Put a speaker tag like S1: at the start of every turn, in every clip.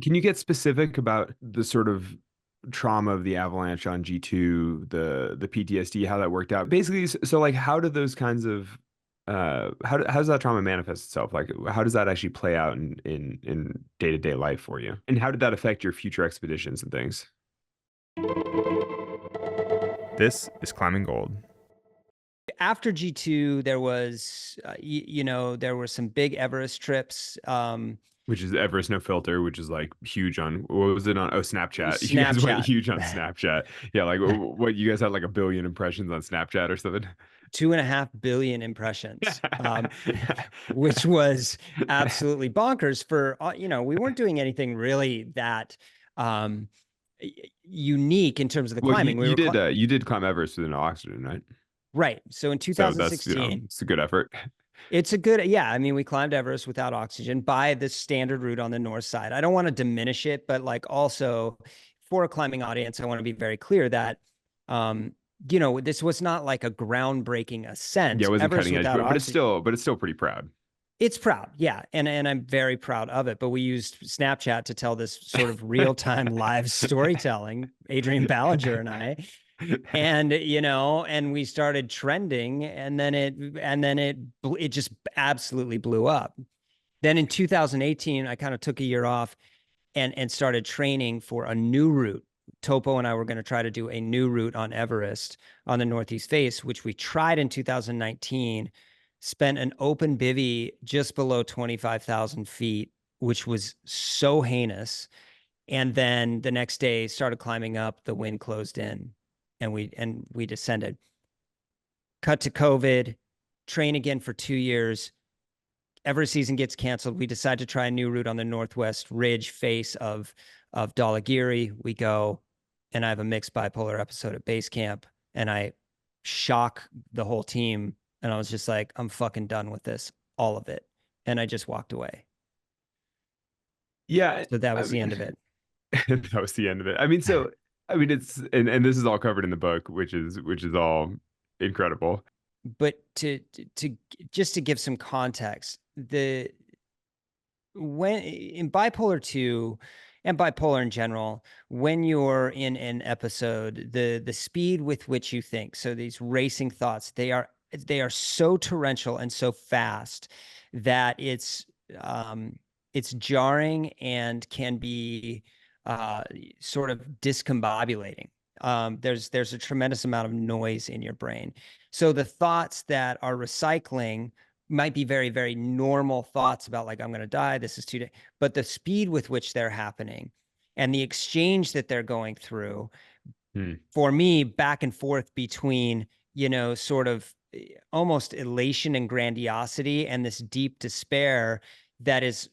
S1: can you get specific about the sort of trauma of the avalanche on G2, the PTSD, how that worked out? Basically, so like how do those kinds of how does that trauma manifest itself? Like how does that actually play out in day-to-day life for you? And how did that affect your future expeditions and things? This is Climbing Gold.
S2: After G2, there was, there were some big Everest trips.
S1: Which is Everest No Filter, which is like huge on, what was it on? Oh, Snapchat. You guys went
S2: Snapchat,
S1: huge on Snapchat. Yeah, like what you guys had like a billion impressions on Snapchat or something.
S2: 2.5 billion impressions, which was absolutely bonkers for, we weren't doing anything really that um, unique in terms of the
S1: Well,
S2: climbing. We were,
S1: you did climb Everest with no oxygen, right?
S2: right. So in
S1: So that's,
S2: 2016,
S1: it's a good effort.
S2: it's a good, yeah. I mean, we climbed Everest without oxygen by the standard route on the north side. I don't want to diminish it, but like also for a climbing audience, I want to be very clear that, um, this was not like a groundbreaking
S1: Yeah,
S2: ascent.
S1: it wasn't
S2: Everest
S1: cutting edge,
S2: without oxygen.
S1: but it's still pretty proud.
S2: It's proud, yeah, and I'm very proud of it. But we used Snapchat to tell this sort of real time live storytelling. Adrian Ballinger and I, and and we started trending, and then it just absolutely blew up. Then in 2018, I kind of took a year off and started training for a new route. Topo and I were going to try to do a new route on Everest on the Northeast Face, which we tried in 2019. Spent an open bivvy just below 25,000 feet, which was so heinous. And then the next day started climbing up, the wind closed in and we descended. Cut to COVID, train again for 2 years. Every season gets canceled. We decide to try a new route on the Northwest Ridge face of Dhaulagiri. We go, and I have a mixed bipolar episode at base camp, and I shock the whole team. And I was just like, I'm fucking done with this, all of it. And I just walked away.
S1: Yeah,
S2: So that
S1: I
S2: was the
S1: mean,
S2: end of it.
S1: that was the end of it. I mean, so I mean, it's and this is all covered in the book, which is all incredible.
S2: But to just to give some context, the when in bipolar 2 and bipolar in general, when you're in an episode, the speed with which you think, so these racing thoughts, they are so torrential and so fast that it's jarring and can be sort of discombobulating. There's a tremendous amount of noise in your brain. So the thoughts that are recycling might be very, very normal thoughts about like, I'm going to die. This is too day. But the speed with which they're happening and the exchange that they're going through,
S1: Hmm.
S2: for me, back and forth between, sort of almost elation and grandiosity and this deep despair that is,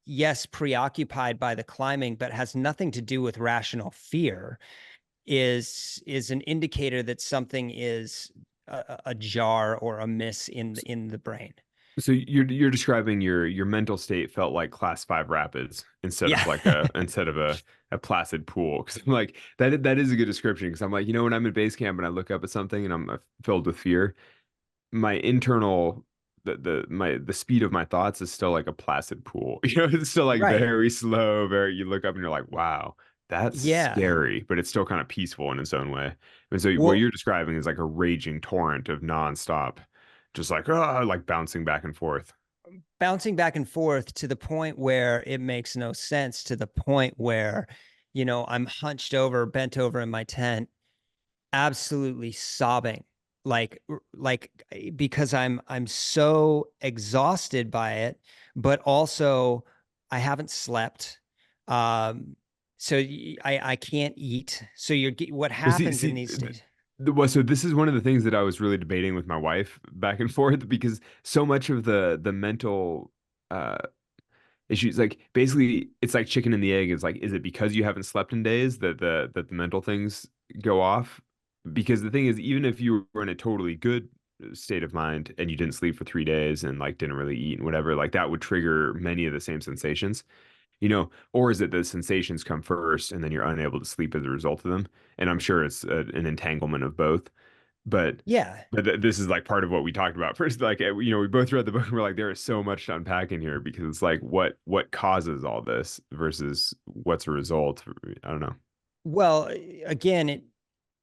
S2: yes, preoccupied by the climbing, but has nothing to do with rational fear, is an indicator that something is a jar or a miss in the brain.
S1: So you're describing your mental state felt like class five rapids
S2: Yeah.
S1: instead of a placid pool. Because I'm like that is a good description. Because I'm like, when I'm in base camp and I look up at something and I'm filled with fear, my internal the speed of my thoughts is still like a placid pool. It's still like
S2: Right.
S1: very slow, very, you look up and you're like, wow, that's
S2: Yeah.
S1: scary, but it's still kind of peaceful in its own way. And so what
S2: Well,
S1: you're describing is like a raging torrent of nonstop, just like like bouncing back and forth.
S2: bouncing back and forth to the point where it makes no sense, to the point where, I'm hunched over, bent over in my tent, absolutely sobbing, like because I'm so exhausted by it, but also I haven't slept. Um, so I can't eat. So what
S1: Well, see,
S2: happens in
S1: see,
S2: these states?
S1: so this is one of the things that I was really debating with my wife back and forth, because so much of the mental uh issues, like basically it's like chicken and the egg. It's like, is it because you haven't slept in days that the mental things go off? Because the thing is, even if you were in a totally good state of mind and you didn't sleep for 3 days and like didn't really eat and whatever, like that would trigger many of the same sensations. Or is it the sensations come first and then you're unable to sleep as a result of them? And I'm sure it's an entanglement of both. but
S2: Yeah.
S1: this is like part of what we talked about first. Like, we both read the book and we're like, there is so much to unpack in here because it's like what causes all this versus what's a result. I don't know.
S2: Well, again,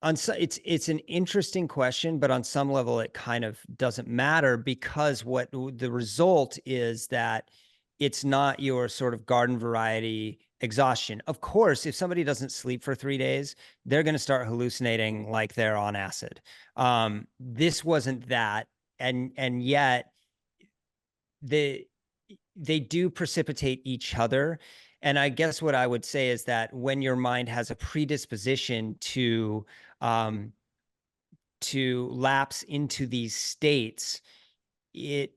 S2: it's an interesting question, but on some level, it kind of doesn't matter because what the result is that it's not your sort of garden variety exhaustion. Of course, if somebody doesn't sleep for 3 days, they're going to start hallucinating like they're on acid. This wasn't that, and yet the they do precipitate each other. And I guess what I would say is that when your mind has a predisposition um, to lapse into these states, it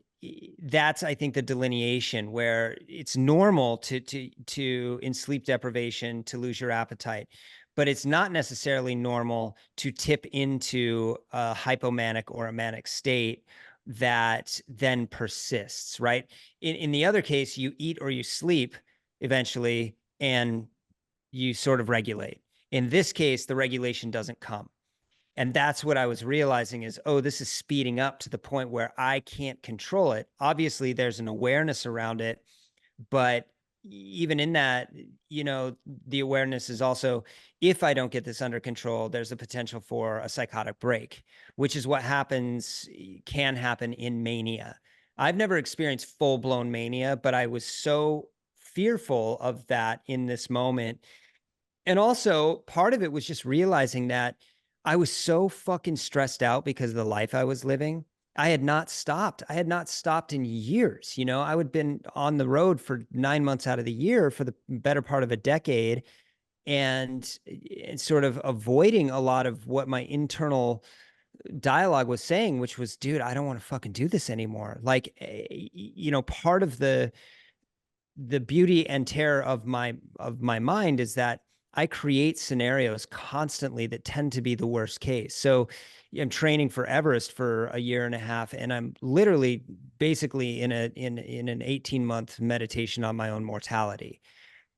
S2: that's I think the delineation where it's normal to in sleep deprivation to lose your appetite, but it's not necessarily normal to tip into a hypomanic or a manic state that then persists, right? In the other case, you eat or you sleep eventually and you sort of regulate. In this case, the regulation doesn't come. And that's what I was realizing is, oh, this is speeding up to the point where I can't control it. Obviously, there's an awareness around it, but even in that, the awareness is also, if I don't get this under control, there's a potential for a psychotic break, which is what can happen in mania. I've never experienced full blown mania, but I was so fearful of that in this moment. And also, part of it was just realizing that I was so fucking stressed out because of the life I was living. I had not stopped. I had not stopped in years. I would been on the road for 9 months out of the year for the better part of a decade, and sort of avoiding a lot of what my internal dialogue was saying, which was, dude, I don't want to fucking do this anymore. Like, part of the beauty and terror of my mind is that I create scenarios constantly that tend to be the worst case. So I'm training for Everest for a year and a half, and I'm literally basically in an 18-month meditation on my own mortality.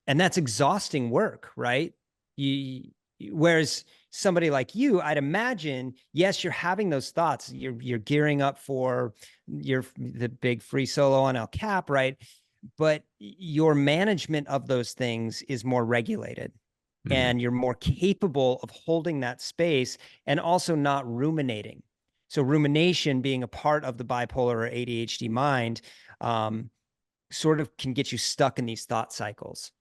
S2: And that's exhausting work, right? You Whereas somebody like you, I'd imagine, yes, you're having those thoughts. You're gearing up for the big free solo on El Cap, right? But your management of those things is more regulated
S1: Mhm.
S2: and you're more capable of holding that space and also not ruminating. So rumination being a part of the bipolar or ADHD mind, sort of can get you stuck in these thought cycles.